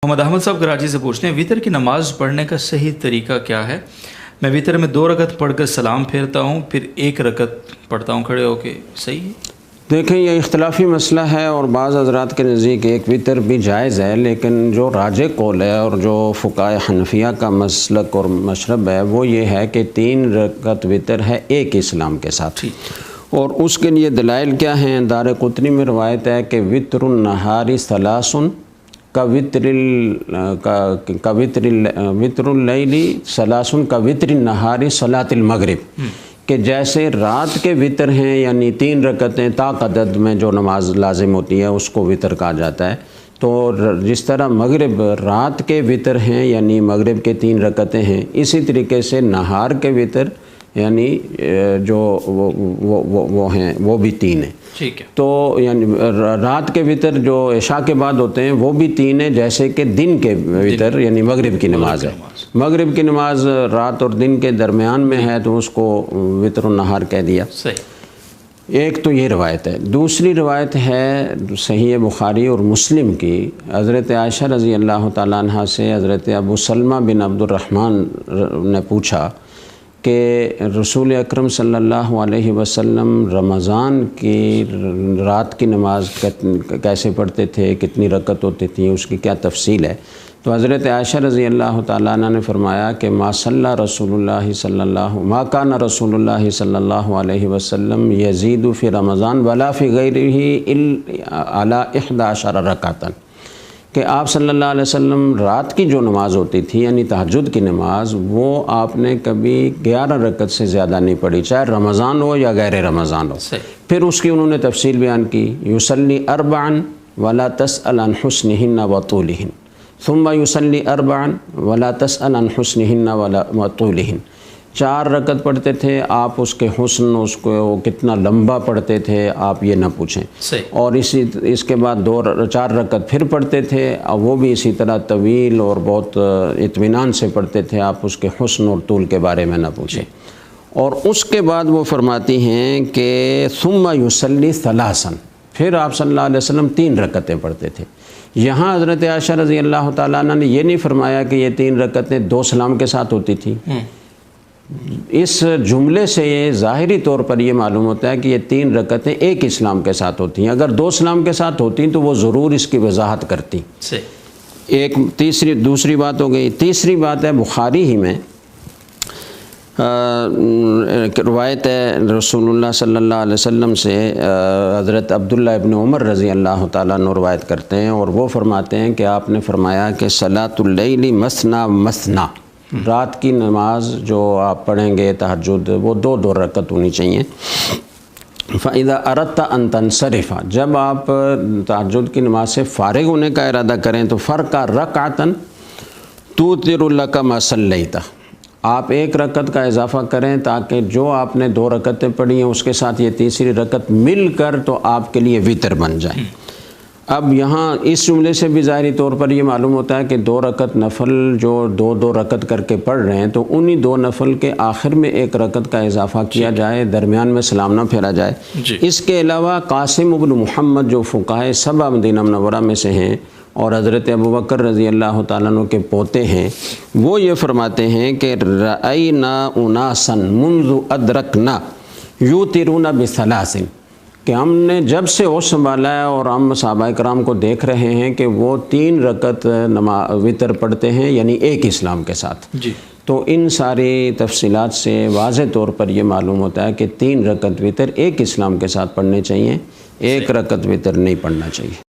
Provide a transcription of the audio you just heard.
محمد احمد صاحب کراچی سے پوچھتے ہیں وطر کی نماز پڑھنے کا صحیح طریقہ کیا ہے؟ میں وطر میں 2 رکعت پڑھ کر سلام پھیرتا ہوں، پھر 1 رکعت پڑھتا ہوں کھڑے ہو کے، صحیح ہے؟ دیکھیں یہ اختلافی مسئلہ ہے اور بعض حضرات کے نزدیک ایک وطر بھی جائز ہے، لیکن جو راجح قول ہے اور جو فقہائے حنفیہ کا مسلک اور مشرب ہے وہ یہ ہے کہ 3 رکعت وطر ہے ایک اسلام کے ساتھ، اور اس کے لیے دلائل کیا ہیں؟ دارقطنی میں روایت ہے کہ وطر النہار ثلاث وطر اللیل ثلاث كوطر النہار صلاۃ المغرب، کہ جیسے رات کے وطر ہیں یعنی 3 رکعتیں طاق عدد میں جو نماز لازم ہوتی ہے اس کو وطر کہا جاتا ہے، تو جس طرح مغرب رات کے وطر ہیں یعنی مغرب کے 3 رکعتیں ہیں، اسی طریقے سے نہار کے وطر یعنی جو وہ ہیں وہ بھی 3 ہیں۔ ٹھیک ہے، تو یعنی رات کے وطر جو عشاء کے بعد ہوتے ہیں وہ بھی 3 ہیں، جیسے کہ دن کے وطر یعنی مغرب کی نماز ہے۔ مغرب کی نماز رات اور دن کے درمیان میں ہے تو اس کو وطر النہار کہہ دیا۔ صحیح۔ ایک تو یہ روایت ہے۔ دوسری روایت ہے صحیح بخاری اور مسلم کی، حضرت عائشہ رضی اللہ تعالیٰ عنہ سے حضرت ابو سلمہ بن عبد الرحمن نے پوچھا کہ رسول اکرم صلی اللہ علیہ وسلم رمضان کی رات کی نماز کیسے پڑھتے تھے، کتنی رکعت ہوتی تھی، اس کی کیا تفصیل ہے؟ تو حضرت عائشہ رضی اللہ تعالیٰ عنہ نے فرمایا کہ ما کان رسول اللہ صلی اللہ علیہ وسلم یزید فی رمضان ولا فی غیرہ علی 11 رکعۃ، کہ آپ صلی اللہ علیہ وسلم رات کی جو نماز ہوتی تھی یعنی تہجد کی نماز وہ آپ نے کبھی 11 رکعت سے زیادہ نہیں پڑھی، چاہے رمضان ہو یا غیر رمضان ہو۔ پھر اس کی انہوں نے تفصیل بیان کی، یصلی 4 ولا تسأل عن حسنہن وطولہن، ثم یصلی 4 ولا تسأل عن حسنہن وطولہن، 4 رکعت پڑھتے تھے آپ، اس کے حسن اس کو کتنا لمبا پڑھتے تھے آپ یہ نہ پوچھیں، اور اس کے بعد 4 رکعت پھر پڑھتے تھے وہ بھی اسی طرح طویل اور بہت اطمینان سے پڑھتے تھے، آپ اس کے حسن اور طول کے بارے میں نہ پوچھیں۔ اور اس کے بعد وہ فرماتی ہیں کہ ثم یصلی 3، پھر آپ صلی اللہ علیہ وسلم 3 رکعتیں پڑھتے تھے۔ یہاں حضرت عائشہ رضی اللہ تعالیٰ عنہ نے یہ نہیں فرمایا کہ یہ 3 رکعتیں 2 سلام کے ساتھ ہوتی تھی۔ اس جملے سے یہ ظاہری طور پر یہ معلوم ہوتا ہے کہ یہ 3 رکعتیں ایک اسلام کے ساتھ ہوتی ہیں، اگر 2 سلام کے ساتھ ہوتی تو وہ ضرور اس کی وضاحت کرتی۔ ایک دوسری بات ہو گئی۔ تیسری بات ہے بخاری ہی میں روایت ہے رسول اللہ صلی اللہ علیہ وسلم سے، حضرت عبداللہ ابن عمر رضی اللہ تعالیٰ عنہ روایت کرتے ہیں اور وہ فرماتے ہیں کہ آپ نے فرمایا کہ صلاۃ اللیل مثنی مثنی، رات کی نماز جو آپ پڑھیں گے تہجد وہ 2 رکعت ہونی چاہیے۔ فَإِذَا أَرَدْتَ أَن تَنْصَرِفَ، جب آپ تہجد کی نماز سے فارغ ہونے کا ارادہ کریں تو فَرْقَ رَكْعَةً تُوتِرُ لَكَ مَا صَلَّيْتَ، آپ 1 رکعت کا اضافہ کریں تاکہ جو آپ نے 2 رکعتیں پڑھی ہیں اس کے ساتھ یہ تیسری رکعت مل کر تو آپ کے لیے وطر بن جائے۔ اب یہاں اس جملے سے بھی ظاہری طور پر یہ معلوم ہوتا ہے کہ 2 رکعت نفل جو 2 رکعت کر کے پڑھ رہے ہیں تو انہی 2 نفل کے آخر میں 1 رکعت کا اضافہ کیا جائے، درمیان میں سلام نہ پھیرا جائے۔ اس کے علاوہ قاسم ابن محمد جو فقہائے 7 مدینہ منورہ میں سے ہیں اور حضرت ابوبکر رضی اللہ تعالیٰ عنہ کے پوتے ہیں، وہ یہ فرماتے ہیں کہ رأینا اناسا منذ ادرکنا یوترون بثلاث، کہ ہم نے جب سے ہوش سنبھالا ہے اور ہم صحابہ کرام کو دیکھ رہے ہیں کہ وہ 3 رکعت وطر پڑھتے ہیں یعنی ایک اسلام کے ساتھ۔ تو ان ساری تفصیلات سے واضح طور پر یہ معلوم ہوتا ہے کہ 3 رکعت وطر ایک اسلام کے ساتھ پڑھنے چاہیے، 1 رکعت وطر نہیں پڑھنا چاہیے۔